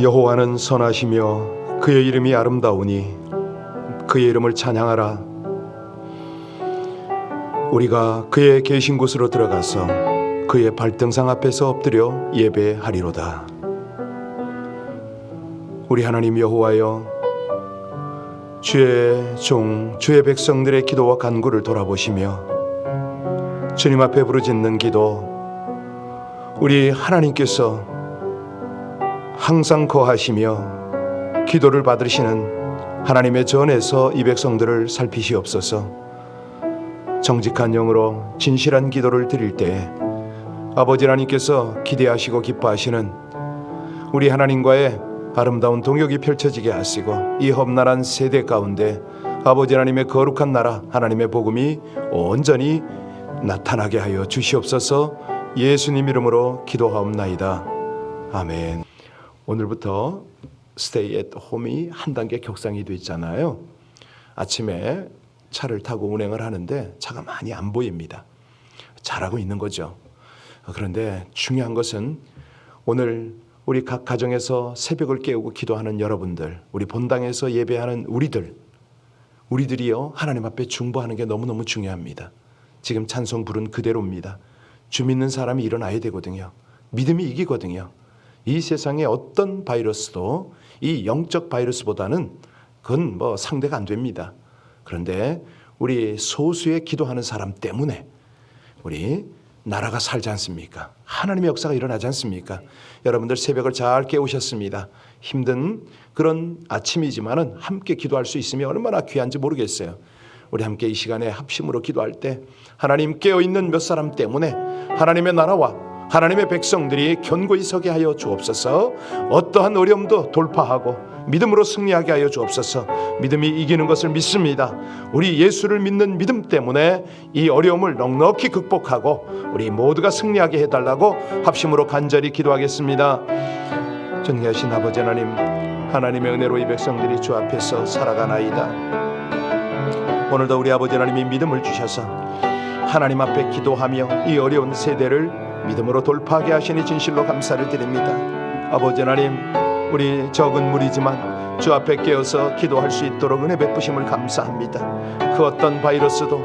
여호와는 선하시며 그의 이름이 아름다우니 그의 이름을 찬양하라. 우리가 그의 계신 곳으로 들어가서 그의 발등상 앞에서 엎드려 예배하리로다. 우리 하나님 여호와여, 주의 종 주의 백성들의 기도와 간구를 돌아보시며 주님 앞에 부르짖는 기도, 우리 하나님께서 항상 거하시며 기도를 받으시는 하나님의 전에서 이 백성들을 살피시옵소서. 정직한 영으로 진실한 기도를 드릴 때에 아버지 하나님께서 기대하시고 기뻐하시는 우리 하나님과의 아름다운 동역이 펼쳐지게 하시고, 이 험난한 세대 가운데 아버지 하나님의 거룩한 나라, 하나님의 복음이 온전히 나타나게 하여 주시옵소서. 예수님 이름으로 기도하옵나이다. 아멘. 오늘부터 스테이 앳 홈이 한 단계 격상이 됐잖아요. 아침에 차를 타고 운행을 하는데 차가 많이 안 보입니다. 잘하고 있는 거죠. 그런데 중요한 것은 오늘 우리 각 가정에서 새벽을 깨우고 기도하는 여러분들, 우리 본당에서 예배하는 우리들이요, 하나님 앞에 중보하는 게 너무너무 중요합니다. 지금 찬송 부른 그대로입니다. 주 믿는 사람이 일어나야 되거든요. 믿음이 이기거든요. 이 세상에 어떤 바이러스도 이 영적 바이러스보다는 그건 상대가 안 됩니다. 그런데 우리 소수의 기도하는 사람 때문에 우리 나라가 살지 않습니까? 하나님의 역사가 일어나지 않습니까? 여러분들 새벽을 잘 깨우셨습니다. 힘든 그런 아침이지만은 함께 기도할 수 있으면 얼마나 귀한지 모르겠어요. 우리 함께 이 시간에 합심으로 기도할 때 하나님 깨어있는 몇 사람 때문에 하나님의 나라와 하나님의 백성들이 견고히 서게 하여 주옵소서. 어떠한 어려움도 돌파하고 믿음으로 승리하게 하여 주옵소서. 믿음이 이기는 것을 믿습니다. 우리 예수를 믿는 믿음 때문에 이 어려움을 넉넉히 극복하고 우리 모두가 승리하게 해달라고 합심으로 간절히 기도하겠습니다. 전능하신 아버지 하나님, 하나님의 은혜로 이 백성들이 주 앞에서 살아가나이다. 오늘도 우리 아버지 하나님이 믿음을 주셔서 하나님 앞에 기도하며 이 어려운 세대를 믿음으로 돌파하게 하시니 진실로 감사를 드립니다. 아버지 하나님, 우리 적은 무리지만 주 앞에 깨어서 기도할 수 있도록 은혜 베푸심을 감사합니다. 그 어떤 바이러스도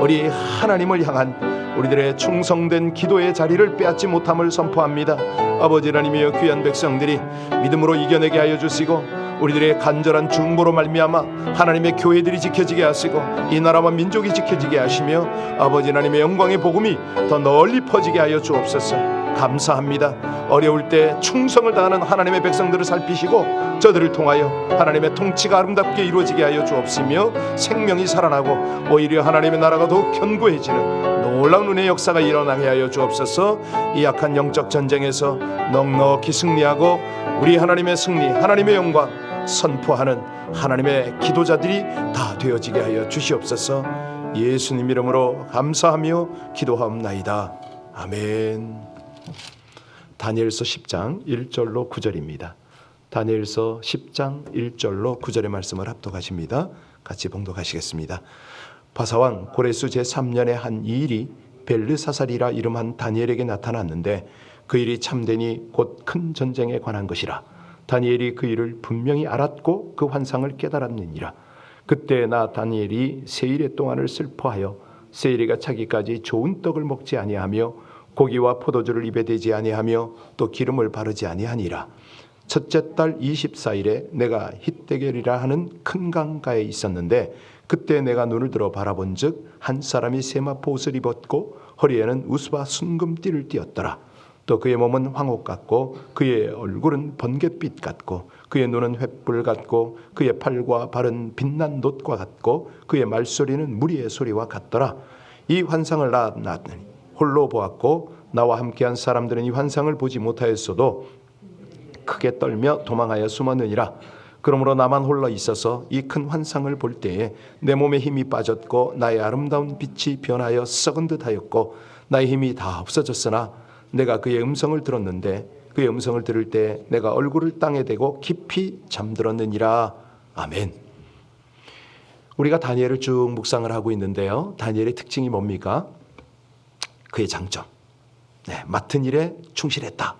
우리 하나님을 향한 우리들의 충성된 기도의 자리를 빼앗지 못함을 선포합니다. 아버지 하나님이여, 귀한 백성들이 믿음으로 이겨내게 하여 주시고 우리들의 간절한 중보로 말미암아 하나님의 교회들이 지켜지게 하시고 이 나라와 민족이 지켜지게 하시며 아버지 하나님의 영광의 복음이 더 널리 퍼지게 하여 주옵소서. 감사합니다. 어려울 때 충성을 다하는 하나님의 백성들을 살피시고 저들을 통하여 하나님의 통치가 아름답게 이루어지게 하여 주옵시며 생명이 살아나고 오히려 하나님의 나라가 더욱 견고해지는 놀라운 은혜의 역사가 일어나게 하여 주옵소서. 이 약한 영적 전쟁에서 넉넉히 승리하고 우리 하나님의 승리, 하나님의 영광 선포하는 하나님의 기도자들이 다 되어지게 하여 주시옵소서. 예수님 이름으로 감사하며 기도하옵나이다. 아멘. 다니엘서 10장 1절로 9절입니다. 다니엘서 10장 1절로 9절의 말씀을 합독하십니다. 같이 봉독하시겠습니다. 바사왕 고레스 제3년의 한 이 일이 벨르사살이라 이름한 다니엘에게 나타났는데 그 일이 참되니 곧 큰 전쟁에 관한 것이라. 다니엘이 그 일을 분명히 알았고 그 환상을 깨달았느니라. 그때 나 다니엘이 세 일의 동안을 슬퍼하여 세일이가 차기까지 좋은 떡을 먹지 아니하며 고기와 포도주를 입에 대지 아니하며 또 기름을 바르지 아니하니라. 첫째 달 24일에 내가 hit대결이라 하는 큰 강가에 있었는데 그때 내가 눈을 들어 바라본즉 한 사람이 세마포 옷을 입었고 허리에는 우스와 순금띠를 띠었더라. 또 그의 몸은 황옥 같고 그의 얼굴은 번갯빛 같고 그의 눈은 횃불 같고 그의 팔과 발은 빛난 놋과 같고 그의 말소리는 무리의 소리와 같더라. 이 환상을 나더니 홀로 보았고 나와 함께한 사람들은 이 환상을 보지 못하였어도 크게 떨며 도망하여 숨었느니라. 그러므로 나만 홀로 있어서 이 큰 환상을 볼 때에 내 몸에 힘이 빠졌고 나의 아름다운 빛이 변하여 썩은 듯하였고 나의 힘이 다 없어졌으나 내가 그의 음성을 들었는데 그의 음성을 들을 때 내가 얼굴을 땅에 대고 깊이 잠들었느니라. 아멘. 우리가 다니엘을 쭉 묵상을 하고 있는데요, 다니엘의 특징이 뭡니까? 그의 장점, 맡은 일에 충실했다.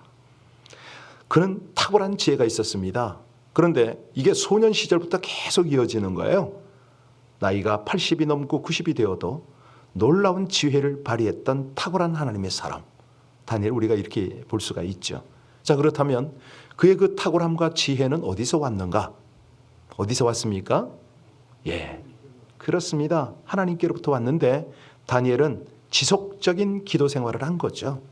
그는 탁월한 지혜가 있었습니다. 그런데 이게 소년 시절부터 계속 이어지는 거예요. 나이가 80이 넘고 90이 되어도 놀라운 지혜를 발휘했던 탁월한 하나님의 사람 다니엘, 우리가 이렇게 볼 수가 있죠. 자, 그렇다면 그의 그 탁월함과 지혜는 어디서 왔는가? 어디서 왔습니까? 예, 그렇습니다. 하나님께로부터 왔는데 다니엘은 지속적인 기도 생활을 한 거죠.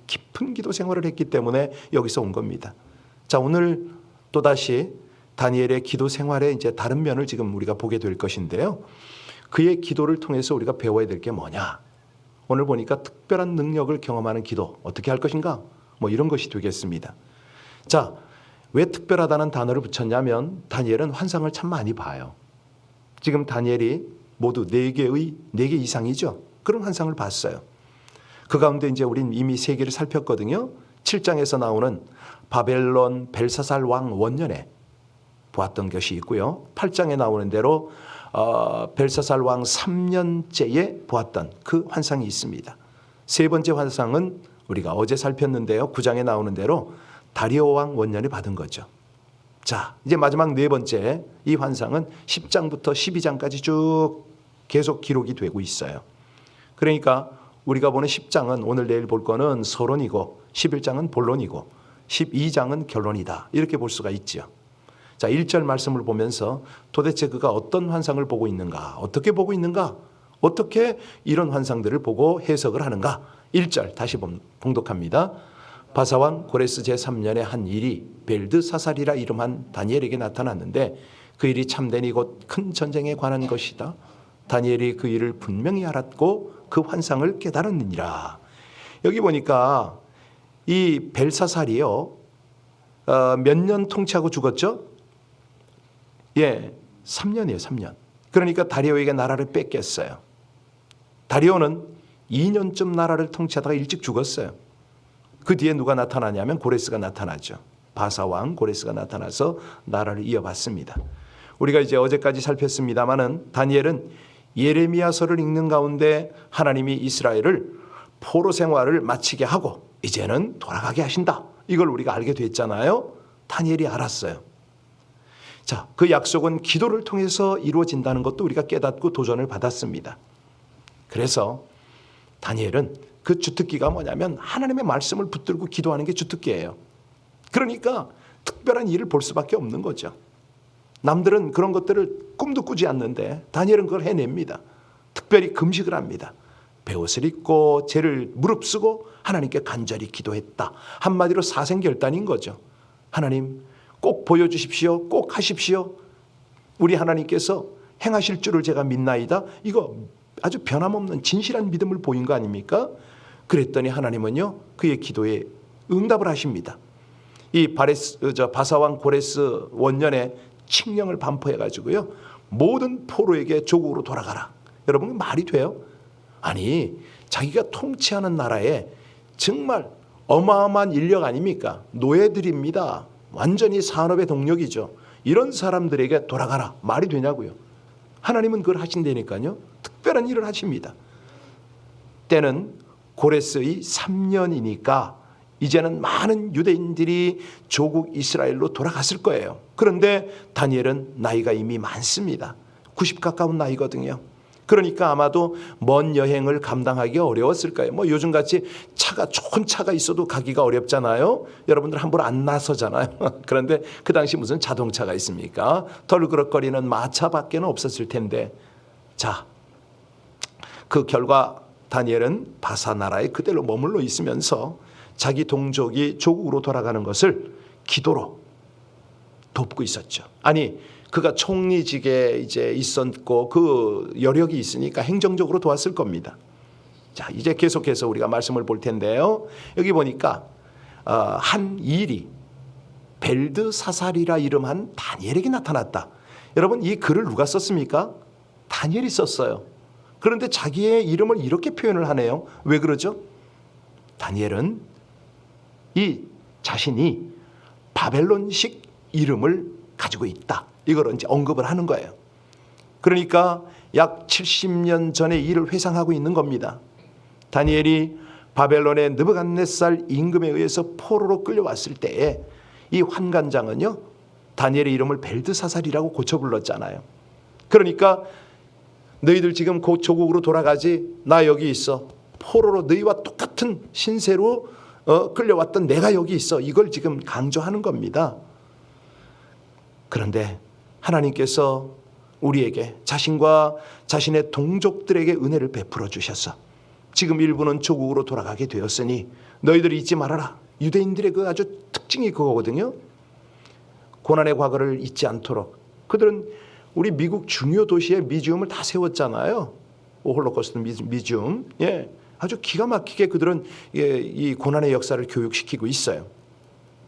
깊은 기도 생활을 했기 때문에 여기서 온 겁니다. 자, 오늘 또다시 다니엘의 기도 생활의 이제 다른 면을 지금 우리가 보게 될 것인데요. 그의 기도를 통해서 우리가 배워야 될 게 뭐냐? 오늘 보니까 특별한 능력을 경험하는 기도 어떻게 할 것인가? 뭐 이런 것이 되겠습니다. 자, 왜 특별하다는 단어를 붙였냐면 다니엘은 환상을 참 많이 봐요. 지금 다니엘이 모두 4개 이상이죠. 그런 환상을 봤어요. 그 가운데 이제 우린 이미 3개를 살폈거든요. 7장에서 나오는 바벨론 벨사살 왕 원년에 보았던 것이 있고요. 8장에 나오는 대로 벨사살 왕 3년째에 보았던 그 환상이 있습니다. 세 번째 환상은 우리가 어제 살폈는데요. 9장에 나오는 대로 다리오 왕 원년에 받은 거죠. 자, 이제 마지막 4번째 이 환상은 10장부터 12장까지 쭉 계속 기록이 되고 있어요. 그러니까 우리가 보는 10장은 오늘 내일 볼 거는 서론이고 11장은 본론이고 12장은 결론이다. 이렇게 볼 수가 있죠. 자, 1절 말씀을 보면서 도대체 그가 어떤 환상을 보고 있는가? 어떻게 보고 있는가? 어떻게 이런 환상들을 보고 해석을 하는가? 1절 다시 봉독합니다. 바사왕 고레스 제3년의 한 일이 벨드사살이라 이름한 다니엘에게 나타났는데 그 일이 참되니 곧 큰 전쟁에 관한 것이다. 다니엘이 그 일을 분명히 알았고 그 환상을 깨달았느니라. 여기 보니까 이 벨사살이요, 몇 년 통치하고 죽었죠? 예, 3년이에요, 3년. 그러니까 다리오에게 나라를 뺏겼어요. 다리오는 2년쯤 나라를 통치하다가 일찍 죽었어요. 그 뒤에 누가 나타나냐면 고레스가 나타나죠. 바사왕 고레스가 나타나서 나라를 이어받습니다. 우리가 이제 어제까지 살폈습니다마는 다니엘은 예레미야서를 읽는 가운데 하나님이 이스라엘을 포로 생활을 마치게 하고 이제는 돌아가게 하신다. 이걸 우리가 알게 됐잖아요. 다니엘이 알았어요. 자, 그 약속은 기도를 통해서 이루어진다는 것도 우리가 깨닫고 도전을 받았습니다. 그래서 다니엘은 그 주특기가 뭐냐면 하나님의 말씀을 붙들고 기도하는 게 주특기예요. 그러니까 특별한 일을 볼 수밖에 없는 거죠. 남들은 그런 것들을 꿈도 꾸지 않는데 다니엘은 그걸 해냅니다. 특별히 금식을 합니다. 베옷을 입고 죄를 무릅쓰고 하나님께 간절히 기도했다. 한마디로 사생결단인 거죠. 하나님 꼭 보여주십시오. 꼭 하십시오. 우리 하나님께서 행하실 줄을 제가 믿나이다. 이거 아주 변함없는 진실한 믿음을 보인 거 아닙니까? 그랬더니 하나님은요 그의 기도에 응답을 하십니다. 이 바사왕 고레스 원년에 칙령을 반포해가지고요 모든 포로에게 조국으로 돌아가라. 여러분 말이 돼요? 아니 자기가 통치하는 나라에 정말 어마어마한 인력 아닙니까? 노예들입니다. 완전히 산업의 동력이죠. 이런 사람들에게 돌아가라. 말이 되냐고요. 하나님은 그걸 하신다니까요. 특별한 일을 하십니다. 때는 고레스의 3년이니까 이제는 많은 유대인들이 조국 이스라엘로 돌아갔을 거예요. 그런데 다니엘은 나이가 이미 많습니다. 90 가까운 나이거든요. 그러니까 아마도 먼 여행을 감당하기 어려웠을 거예요. 뭐 요즘같이 좋은 차가 있어도 가기가 어렵잖아요. 여러분들 함부로 안 나서잖아요. 그런데 그 당시 무슨 자동차가 있습니까? 덜그럭거리는 마차밖에는 없었을 텐데. 자, 그 결과 다니엘은 바사 나라에 그대로 머물러 있으면서 자기 동족이 조국으로 돌아가는 것을 기도로 돕고 있었죠. 아니 그가 총리직에 이제 있었고 그 여력이 있으니까 행정적으로 도왔을 겁니다. 자, 이제 계속해서 우리가 말씀을 볼 텐데요. 여기 보니까 한 일이 벨드사살이라 이름한 다니엘에게 나타났다. 여러분 이 글을 누가 썼습니까? 다니엘이 썼어요. 그런데 자기의 이름을 이렇게 표현을 하네요. 왜 그러죠? 다니엘은 이 자신이 바벨론식 이름을 가지고 있다. 이걸 이제 언급을 하는 거예요. 그러니까 약 70년 전의 일을 회상하고 있는 겁니다. 다니엘이 바벨론의 느부갓네살 임금에 의해서 포로로 끌려왔을 때에 이 환관장은요 다니엘의 이름을 벨드사살이라고 고쳐 불렀잖아요. 그러니까 너희들 지금 곧 조국으로 돌아가지, 나 여기 있어. 포로로 너희와 똑같은 신세로 끌려왔던 내가 여기 있어. 이걸 지금 강조하는 겁니다. 그런데 하나님께서 우리에게 자신과 자신의 동족들에게 은혜를 베풀어 주셔서 지금 일부는 조국으로 돌아가게 되었으니 너희들이 잊지 말아라. 유대인들의 그 아주 특징이 그거거든요. 고난의 과거를 잊지 않도록. 그들은 우리 미국 중요 도시에 미지움을 다 세웠잖아요. 홀로코스트 미지움. 예, 아주 기가 막히게 그들은 이 고난의 역사를 교육시키고 있어요.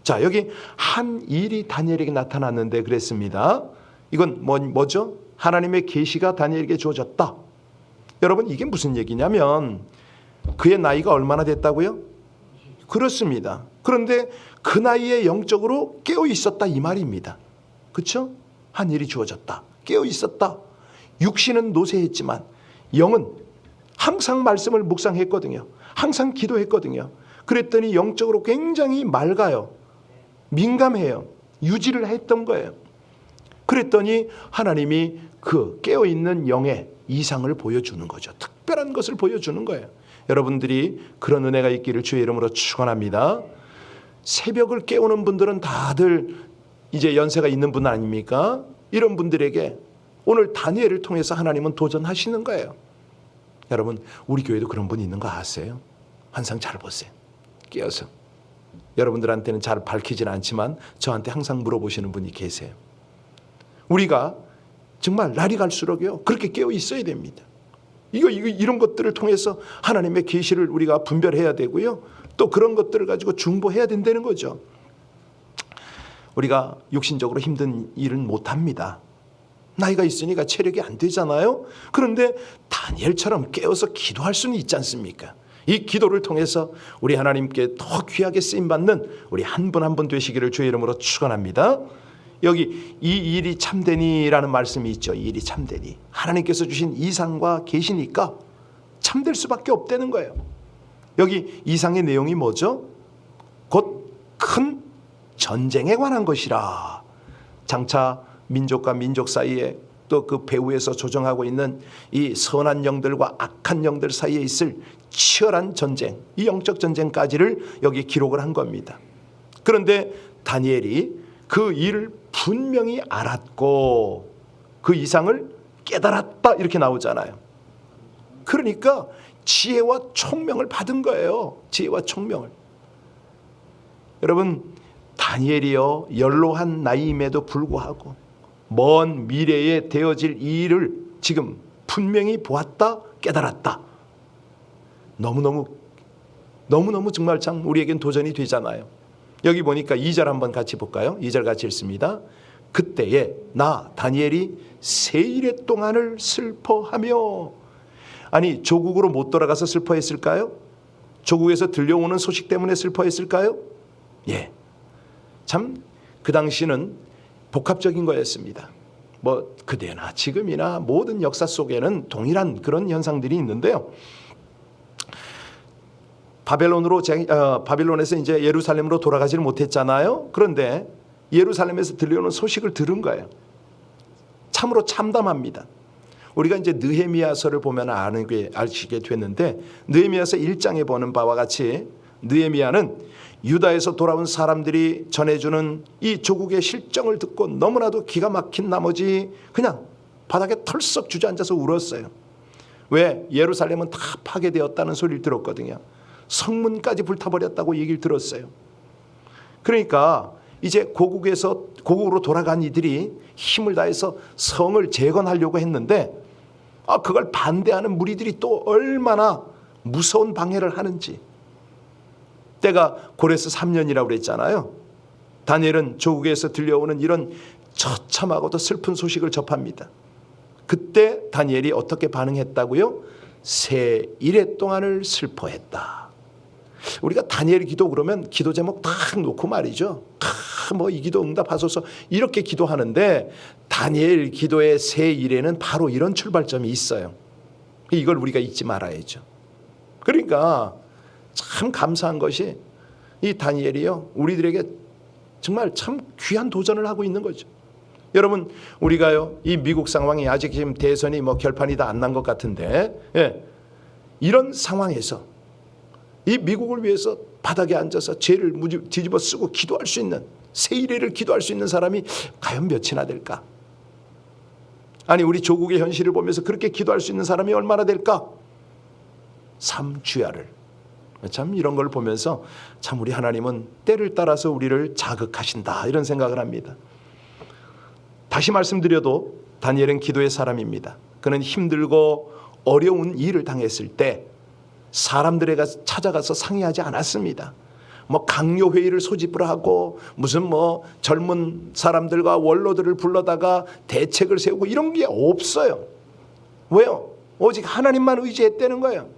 자, 여기 한 일이 다니엘에게 나타났는데 그랬습니다. 이건 뭐죠? 하나님의 계시가 다니엘에게 주어졌다. 여러분, 이게 무슨 얘기냐면 그의 나이가 얼마나 됐다고요? 그렇습니다. 그런데 그 나이에 영적으로 깨어 있었다 이 말입니다. 그렇죠? 한 일이 주어졌다. 깨어 있었다. 육신은 노쇠했지만 영은 항상 말씀을 묵상했거든요. 항상 기도했거든요. 그랬더니 영적으로 굉장히 맑아요. 민감해요. 유지를 했던 거예요. 그랬더니 하나님이 그 깨어있는 영의 이상을 보여주는 거죠. 특별한 것을 보여주는 거예요. 여러분들이 그런 은혜가 있기를 주의 이름으로 축원합니다. 새벽을 깨우는 분들은 다들 이제 연세가 있는 분 아닙니까? 이런 분들에게 오늘 다니엘을 통해서 하나님은 도전하시는 거예요. 여러분, 우리 교회도 그런 분이 있는 거 아세요? 항상 잘 보세요. 깨어서. 여러분들한테는 잘 밝히지는 않지만 저한테 항상 물어보시는 분이 계세요. 우리가 정말 날이 갈수록요 그렇게 깨어 있어야 됩니다. 이런 것들을 통해서 하나님의 계시를 우리가 분별해야 되고요. 또 그런 것들을 가지고 중보해야 된다는 거죠. 우리가 육신적으로 힘든 일은 못합니다. 나이가 있으니까 체력이 안 되잖아요. 그런데 다니엘처럼 깨어서 기도할 수는 있지 않습니까? 이 기도를 통해서 우리 하나님께 더 귀하게 쓰임받는 우리 한 분 한 분 되시기를 주의 이름으로 축원합니다. 여기 이 일이 참되니라는 말씀이 있죠. 이 일이 참되니. 하나님께서 주신 이상과 계시니까 참될 수밖에 없다는 거예요. 여기 이상의 내용이 뭐죠? 곧 큰 전쟁에 관한 것이라. 장차 민족과 민족 사이에 또 그 배후에서 조정하고 있는 이 선한 영들과 악한 영들 사이에 있을 치열한 전쟁, 이 영적 전쟁까지를 여기 기록을 한 겁니다. 그런데 다니엘이 그 일을 분명히 알았고 그 이상을 깨달았다 이렇게 나오잖아요. 그러니까 지혜와 총명을 받은 거예요. 지혜와 총명을. 여러분, 다니엘이요 연로한 나이임에도 불구하고 먼 미래에 되어질 이 일을 지금 분명히 보았다, 깨달았다. 너무너무 정말 참 우리에겐 도전이 되잖아요. 여기 보니까 2절 한번 같이 볼까요? 2절 같이 읽습니다. 그때에 나 다니엘이 세일의 동안을 슬퍼하며. 아니, 조국으로 못 돌아가서 슬퍼했을까요? 조국에서 들려오는 소식 때문에 슬퍼했을까요? 예, 참 그 당시는 복합적인 거였습니다. 뭐 그때나 지금이나 모든 역사 속에는 동일한 그런 현상들이 있는데요. 바벨론에서 이제 예루살렘으로 돌아가지를 못했잖아요. 그런데 예루살렘에서 들려오는 소식을 들은 거예요. 참으로 참담합니다. 우리가 이제 느헤미야서를 보면 아시게 됐는데 느헤미야서 1장에 보는 바와 같이 느헤미야는 유다에서 돌아온 사람들이 전해주는 이 조국의 실정을 듣고 너무나도 기가 막힌 나머지 그냥 바닥에 털썩 주저앉아서 울었어요. 왜? 예루살렘은 다 파괴되었다는 소리를 들었거든요. 성문까지 불타버렸다고 얘기를 들었어요. 그러니까 이제 고국으로 돌아간 이들이 힘을 다해서 성을 재건하려고 했는데 그걸 반대하는 무리들이 또 얼마나 무서운 방해를 하는지. 때가 고레스 3년이라고 그랬잖아요. 다니엘은 조국에서 들려오는 이런 처참하고도 슬픈 소식을 접합니다. 그때 다니엘이 어떻게 반응했다고요? 세 일해 동안을 슬퍼했다. 우리가 다니엘 기도 그러면 기도 제목 딱 놓고 말이죠. 뭐 이 기도 응답하소서 이렇게 기도하는데 다니엘 기도의 세 일에는 바로 이런 출발점이 있어요. 이걸 우리가 잊지 말아야죠. 그러니까 참 감사한 것이 이 다니엘이요 우리들에게 정말 참 귀한 도전을 하고 있는 거죠. 여러분, 우리가요, 이 미국 상황이 아직 지금 대선이 결판이 다 안 난 것 같은데, 이런 상황에서 이 미국을 위해서 바닥에 앉아서 죄를 뒤집어 쓰고 기도할 수 있는, 세일회를 기도할 수 있는 사람이 과연 몇이나 될까? 아니, 우리 조국의 현실을 보면서 그렇게 기도할 수 있는 사람이 얼마나 될까? 삼주야를. 참 이런 걸 보면서 참 우리 하나님은 때를 따라서 우리를 자극하신다, 이런 생각을 합니다. 다시 말씀드려도 다니엘은 기도의 사람입니다. 그는 힘들고 어려운 일을 당했을 때 사람들에게 찾아가서 상의하지 않았습니다. 강요 회의를 소집을 하고 무슨 젊은 사람들과 원로들을 불러다가 대책을 세우고 이런 게 없어요. 왜요? 오직 하나님만 의지했다는 거예요.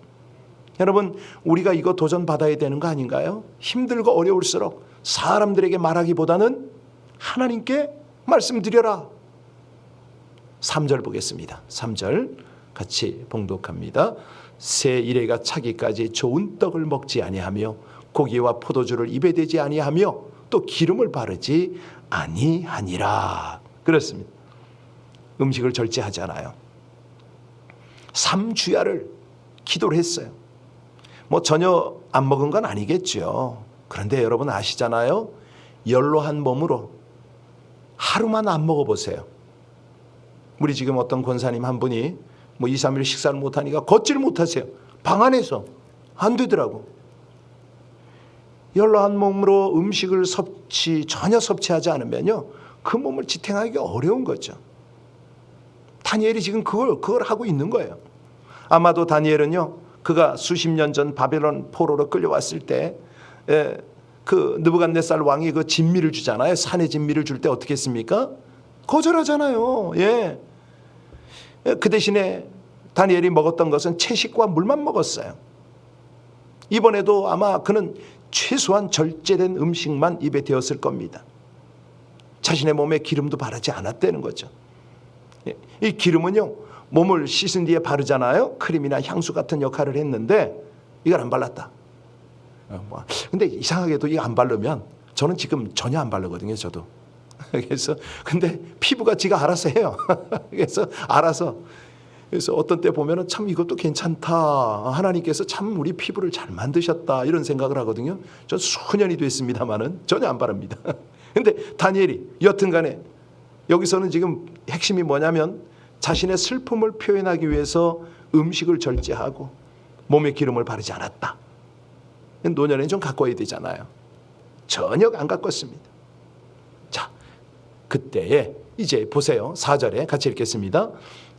여러분, 우리가 이거 도전받아야 되는 거 아닌가요? 힘들고 어려울수록 사람들에게 말하기보다는 하나님께 말씀드려라. 3절 보겠습니다. 3절 같이 봉독합니다. 새 이레가 차기까지 좋은 떡을 먹지 아니하며 고기와 포도주를 입에 대지 아니하며 또 기름을 바르지 아니하니라. 그렇습니다. 음식을 절제하잖아요. 3주야를 기도를 했어요. 전혀 안 먹은 건 아니겠죠. 그런데 여러분 아시잖아요. 연로한 몸으로 하루만 안 먹어보세요. 우리 지금 어떤 권사님 한 분이 2, 3일 식사를 못하니까 걷지를 못하세요. 방 안에서 안 되더라고. 연로한 몸으로 음식을 전혀 섭취하지 않으면요, 그 몸을 지탱하기가 어려운 거죠. 다니엘이 지금 그걸 하고 있는 거예요. 아마도 다니엘은요, 그가 수십 년 전 바벨론 포로로 끌려왔을 때 그 느부갓네살 왕이 그 진미를 주잖아요. 산의 진미를 줄 때 어떻게 했습니까? 거절하잖아요. 그 대신에 다니엘이 먹었던 것은 채식과 물만 먹었어요. 이번에도 아마 그는 최소한 절제된 음식만 입에 대었을 겁니다. 자신의 몸에 기름도 바르지 않았다는 거죠. 이 기름은요, 몸을 씻은 뒤에 바르잖아요. 크림이나 향수 같은 역할을 했는데 이걸 안 발랐다. 근데 이상하게도 이거 안 바르면, 저는 지금 전혀 안 바르거든요, 저도. 그래서 근데 피부가 지가 알아서 해요. 그래서 어떤 때 보면은 참 이것도 괜찮다. 하나님께서 참 우리 피부를 잘 만드셨다, 이런 생각을 하거든요. 저 수년이 됐습니다만은 전혀 안 바릅니다. 근데 다니엘이 여튼간에 여기서는 지금 핵심이 뭐냐면 자신의 슬픔을 표현하기 위해서 음식을 절제하고 몸에 기름을 바르지 않았다. 노년에 좀 가꿔야 되잖아요. 전혀 안 가꿨습니다. 자, 그때에 이제 보세요. 4절에 같이 읽겠습니다.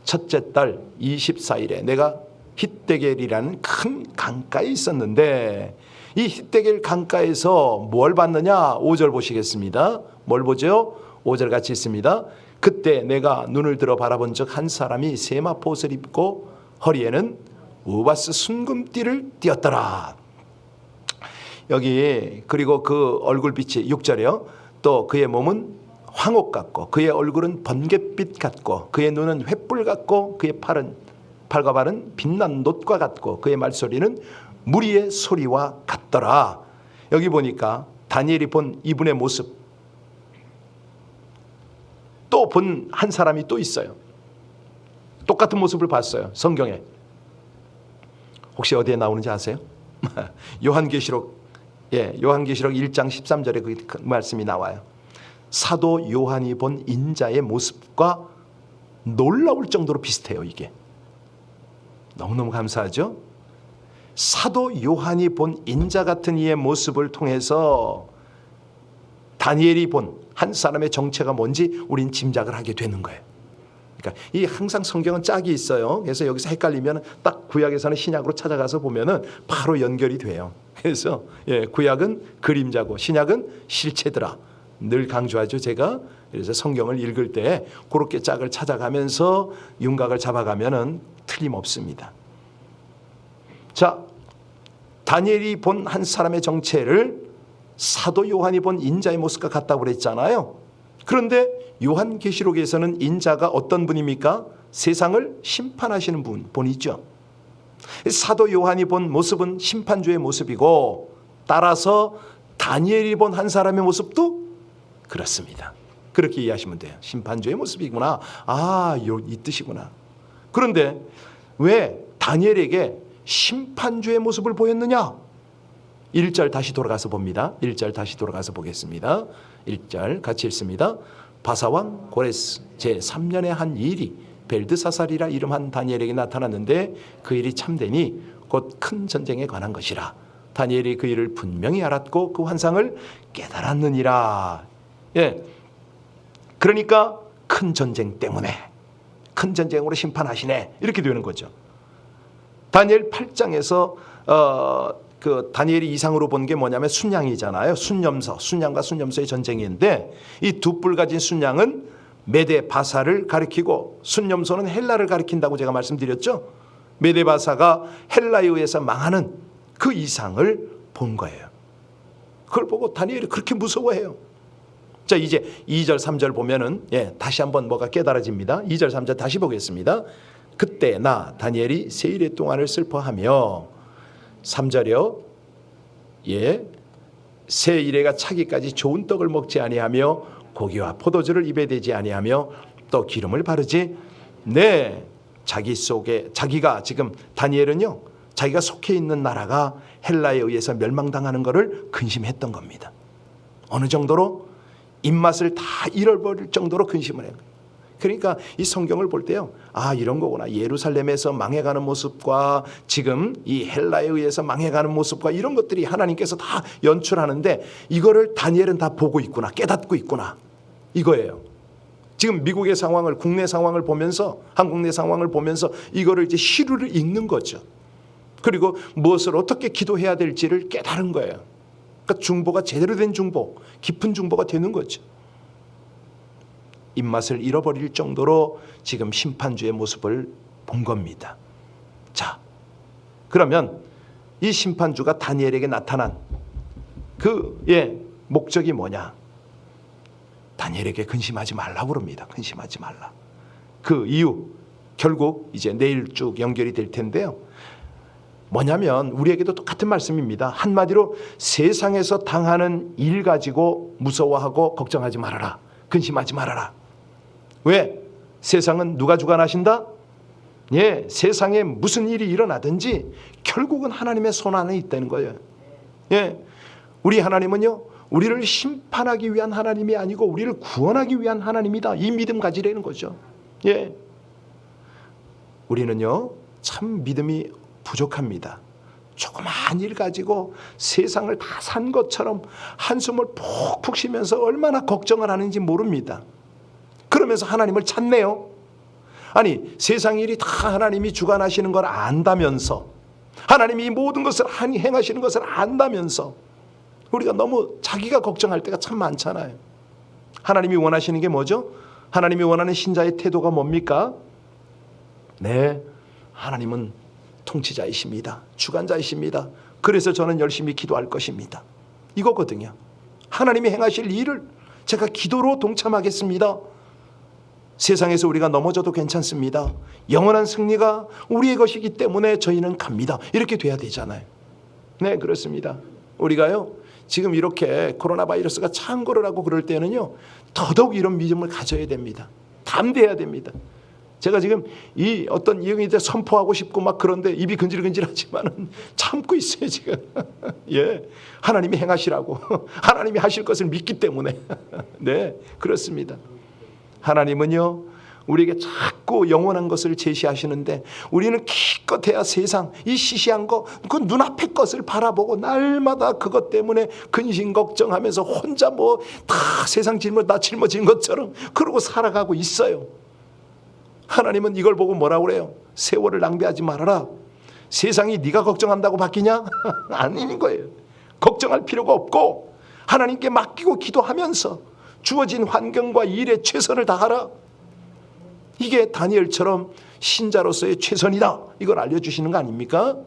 첫째 달 24일에 내가 hitdegel이라는 큰 강가에 있었는데, 이 hitdegel 강가에서 뭘 봤느냐? 5절 보시겠습니다. 뭘 보죠? 5절 같이 있습니다. 그때 내가 눈을 들어 바라본 적 한 사람이 세마포옷을 입고 허리에는 우바스 순금띠를 띠었더라. 여기 그리고 그 얼굴빛이 6절이요. 또 그의 몸은 황옥 같고 그의 얼굴은 번갯빛 같고 그의 눈은 횃불 같고 그의 팔과 발은 빛난 놋과 같고 그의 말소리는 무리의 소리와 같더라. 여기 보니까 다니엘이 본 이분의 모습, 또 본 한 사람이 또 있어요. 똑같은 모습을 봤어요, 성경에. 혹시 어디에 나오는지 아세요? 요한계시록 1장 13절에 그 말씀이 나와요. 사도 요한이 본 인자의 모습과 놀라울 정도로 비슷해요. 이게 너무너무 감사하죠. 사도 요한이 본 인자 같은 이의 모습을 통해서 다니엘이 본 한 사람의 정체가 뭔지 우린 짐작을 하게 되는 거예요. 그러니까 이 항상 성경은 짝이 있어요. 그래서 여기서 헷갈리면 딱 구약에서는 신약으로 찾아가서 보면은 바로 연결이 돼요. 그래서 구약은 그림자고 신약은 실체더라. 늘 강조하죠, 제가. 그래서 성경을 읽을 때 그렇게 짝을 찾아가면서 윤곽을 잡아가면은 틀림없습니다. 자, 다니엘이 본 한 사람의 정체를 사도 요한이 본 인자의 모습과 같다고 그랬잖아요. 그런데 요한계시록에서는 인자가 어떤 분입니까? 세상을 심판하시는 분이죠. 사도 요한이 본 모습은 심판주의 모습이고, 따라서 다니엘이 본 한 사람의 모습도 그렇습니다. 그렇게 이해하시면 돼요. 심판주의 모습이구나. 이 뜻이구나. 그런데 왜 다니엘에게 심판주의 모습을 보였느냐? 1절 다시 돌아가서 봅니다. 1절 다시 돌아가서 보겠습니다. 1절 같이 읽습니다. 바사왕 고레스 제3년의 한 일이 벨드사살이라 이름한 다니엘에게 나타났는데 그 일이 참되니 곧 큰 전쟁에 관한 것이라. 다니엘이 그 일을 분명히 알았고 그 환상을 깨달았느니라. 그러니까 큰 전쟁 때문에 큰 전쟁으로 심판하시네 이렇게 되는 거죠. 다니엘 8장에서 그 다니엘이 이상으로 본 게 뭐냐면 순양이잖아요. 순양과 순염소의 전쟁인데 이 두 뿔 가진 순양은 메데 바사를 가리키고 순염소는 헬라를 가리킨다고 제가 말씀드렸죠. 메데 바사가 헬라에 의해서 망하는 그 이상을 본 거예요. 그걸 보고 다니엘이 그렇게 무서워해요. 자, 이제 2절 3절 보면은 다시 한번 뭐가 깨달아집니다. 2절 3절 다시 보겠습니다. 그때 나 다니엘이 세 일의 동안을 슬퍼하며 3절이요. 세 일해가 차기까지 좋은 떡을 먹지 아니하며 고기와 포도주를 입에 대지 아니하며 또 기름을 바르지. 자기가 지금 다니엘은요, 자기가 속해 있는 나라가 헬라에 의해서 멸망당하는 것을 근심했던 겁니다. 어느 정도로 입맛을 다 잃어버릴 정도로 근심을 해요. 그러니까 이 성경을 볼 때요, 이런 거구나. 예루살렘에서 망해가는 모습과 지금 이 헬라에 의해서 망해가는 모습과 이런 것들이 하나님께서 다 연출하는데 이거를 다니엘은 다 보고 있구나, 깨닫고 있구나, 이거예요. 지금 미국의 상황을, 국내 상황을 보면서, 한국 내 상황을 보면서 이거를 이제 시류를 읽는 거죠. 그리고 무엇을 어떻게 기도해야 될지를 깨달은 거예요. 그러니까 중보가 제대로 된 중보, 깊은 중보가 되는 거죠. 입맛을 잃어버릴 정도로 지금 심판주의 모습을 본 겁니다. 자, 그러면 이 심판주가 다니엘에게 나타난 그 목적이 뭐냐? 다니엘에게 근심하지 말라고 그럽니다. 근심하지 말라. 그 이유 결국 이제 내일 쭉 연결이 될 텐데요. 뭐냐면 우리에게도 똑같은 말씀입니다. 한마디로 세상에서 당하는 일 가지고 무서워하고 걱정하지 말아라. 근심하지 말아라. 왜? 세상은 누가 주관하신다? 세상에 무슨 일이 일어나든지 결국은 하나님의 손 안에 있다는 거예요. 우리 하나님은요, 우리를 심판하기 위한 하나님이 아니고 우리를 구원하기 위한 하나님이다. 이 믿음 가지라는 거죠. 우리는요, 참 믿음이 부족합니다. 조그만 일 가지고 세상을 다 산 것처럼 한숨을 푹푹 쉬면서 얼마나 걱정을 하는지 모릅니다. 그러면서 하나님을 찾네요. 아니, 세상 일이 다 하나님이 주관하시는 걸 안다면서, 하나님이 모든 것을 행하시는 것을 안다면서 우리가 너무 자기가 걱정할 때가 참 많잖아요. 하나님이 원하시는 게 뭐죠? 하나님이 원하는 신자의 태도가 뭡니까? 하나님은 통치자이십니다. 주관자이십니다. 그래서 저는 열심히 기도할 것입니다. 이거거든요. 하나님이 행하실 일을 제가 기도로 동참하겠습니다. 세상에서 우리가 넘어져도 괜찮습니다. 영원한 승리가 우리의 것이기 때문에 저희는 갑니다. 이렇게 돼야 되잖아요. 네, 그렇습니다. 우리가요, 지금 이렇게 코로나 바이러스가 창궐을 하고 그럴 때는요, 더더욱 이런 믿음을 가져야 됩니다. 담대해야 됩니다. 제가 지금 이 어떤 이용에 대해 선포하고 싶고 막 그런데 입이 근질근질하지만은 참고 있어요, 지금. 하나님이 행하시라고. 하나님이 하실 것을 믿기 때문에. 네, 그렇습니다. 하나님은요, 우리에게 자꾸 영원한 것을 제시하시는데 우리는 기껏해야 세상, 이 시시한 거, 그 눈앞의 것을 바라보고 날마다 그것 때문에 근심 걱정하면서 혼자 뭐 다 세상 짊어 다 짊어진 것처럼 그러고 살아가고 있어요. 하나님은 이걸 보고 뭐라고 그래요? 세월을 낭비하지 말아라. 세상이 네가 걱정한다고 바뀌냐? 아닌 거예요. 걱정할 필요가 없고 하나님께 맡기고 기도하면서 주어진 환경과 일에 최선을 다하라. 이게 다니엘처럼 신자로서의 최선이다. 이걸 알려주시는 거 아닙니까?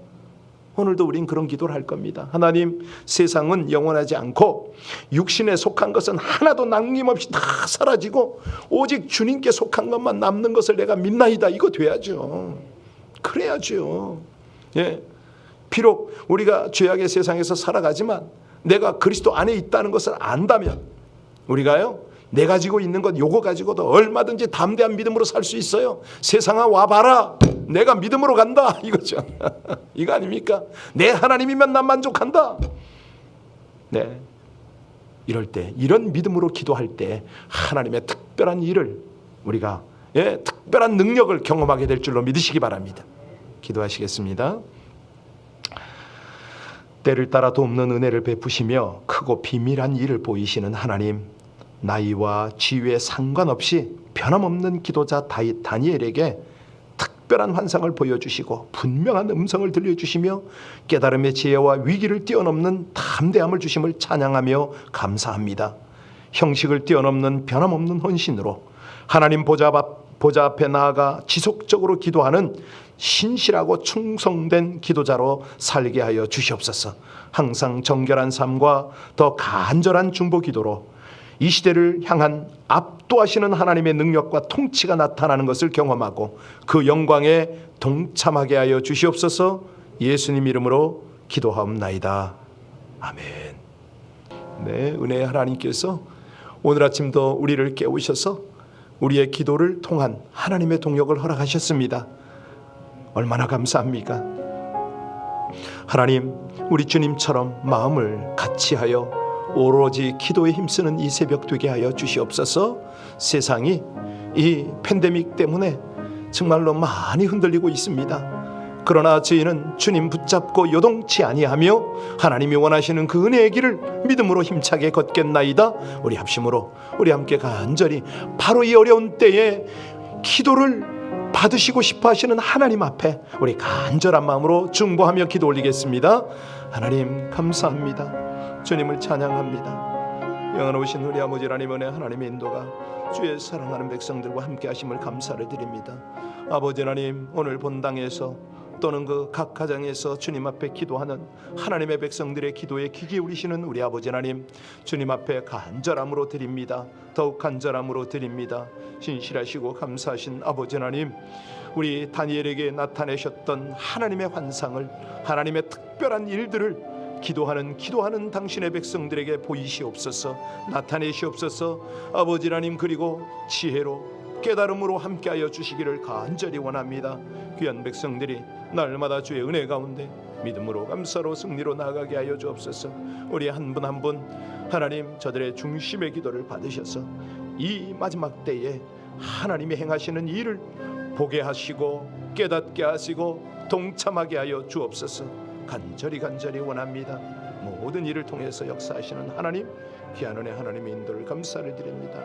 오늘도 우린 그런 기도를 할 겁니다. 하나님, 세상은 영원하지 않고 육신에 속한 것은 하나도 남김없이 다 사라지고 오직 주님께 속한 것만 남는 것을 내가 믿나이다. 이거 돼야죠. 그래야죠. 비록 우리가 죄악의 세상에서 살아가지만 내가 그리스도 안에 있다는 것을 안다면 우리가요, 내 가지고 있는 것 요거 가지고도 얼마든지 담대한 믿음으로 살 수 있어요. 세상아 와봐라, 내가 믿음으로 간다, 이거죠. 이거 아닙니까? 내 하나님이면 난 만족한다. 네, 이럴 때, 이런 믿음으로 기도할 때 하나님의 특별한 일을 우리가, 특별한 능력을 경험하게 될 줄로 믿으시기 바랍니다. 기도하시겠습니다. 때를 따라 돕는 은혜를 베푸시며 크고 비밀한 일을 보이시는 하나님, 나이와 지위에 상관없이 변함없는 기도자 다니엘에게 특별한 환상을 보여주시고 분명한 음성을 들려주시며 깨달음의 지혜와 위기를 뛰어넘는 담대함을 주심을 찬양하며 감사합니다. 형식을 뛰어넘는 변함없는 헌신으로 하나님 보좌 앞에 나아가 지속적으로 기도하는 신실하고 충성된 기도자로 살게 하여 주시옵소서. 항상 정결한 삶과 더 간절한 중보 기도로 이 시대를 향한 압도하시는 하나님의 능력과 통치가 나타나는 것을 경험하고 그 영광에 동참하게 하여 주시옵소서. 예수님 이름으로 기도하옵나이다. 아멘. 네, 은혜의 하나님께서 오늘 아침도 우리를 깨우셔서 우리의 기도를 통한 하나님의 동역을 허락하셨습니다. 얼마나 감사합니까? 하나님, 우리 주님처럼 마음을 같이하여 오로지 기도에 힘쓰는 이 새벽 되게 하여 주시옵소서. 세상이 이 팬데믹 때문에 정말로 많이 흔들리고 있습니다. 그러나 저희는 주님 붙잡고 요동치 아니하며 하나님이 원하시는 그 은혜의 길을 믿음으로 힘차게 걷겠나이다. 우리 합심으로 우리 함께 간절히 바로 이 어려운 때에 기도를 받으시고 싶어 하시는 하나님 앞에 우리 간절한 마음으로 중보하며 기도 올리겠습니다. 하나님 감사합니다. 주님을 찬양합니다. 영원하신 우리 아버지 하나님, 은혜 하나님의 인도가 주의 사랑하는 백성들과 함께 하심을 감사를 드립니다. 아버지 하나님, 오늘 본당에서 또는 그 각 가정에서 주님 앞에 기도하는 하나님의 백성들의 기도에 귀 기울이시는 우리 아버지 하나님, 주님 앞에 간절함으로 드립니다. 더욱 간절함으로 드립니다. 신실하시고 감사하신 아버지 하나님, 우리 다니엘에게 나타내셨던 하나님의 환상을, 하나님의 특별한 일들을 기도하는 당신의 백성들에게 보이시옵소서. 나타내시옵소서. 아버지 하나님, 그리고 지혜로 깨달음으로 함께하여 주시기를 간절히 원합니다. 귀한 백성들이 날마다 주의 은혜 가운데 믿음으로 감사로 승리로 나아가게 하여 주옵소서. 우리 한 분 한 분 하나님, 저들의 중심의 기도를 받으셔서 이 마지막 때에 하나님이 행하시는 일을 보게 하시고 깨닫게 하시고 동참하게 하여 주옵소서. 간절히 원합니다. 모든 일을 통해서 역사하시는 하나님, 귀한 은혜 하나님의 인도를 감사를 드립니다.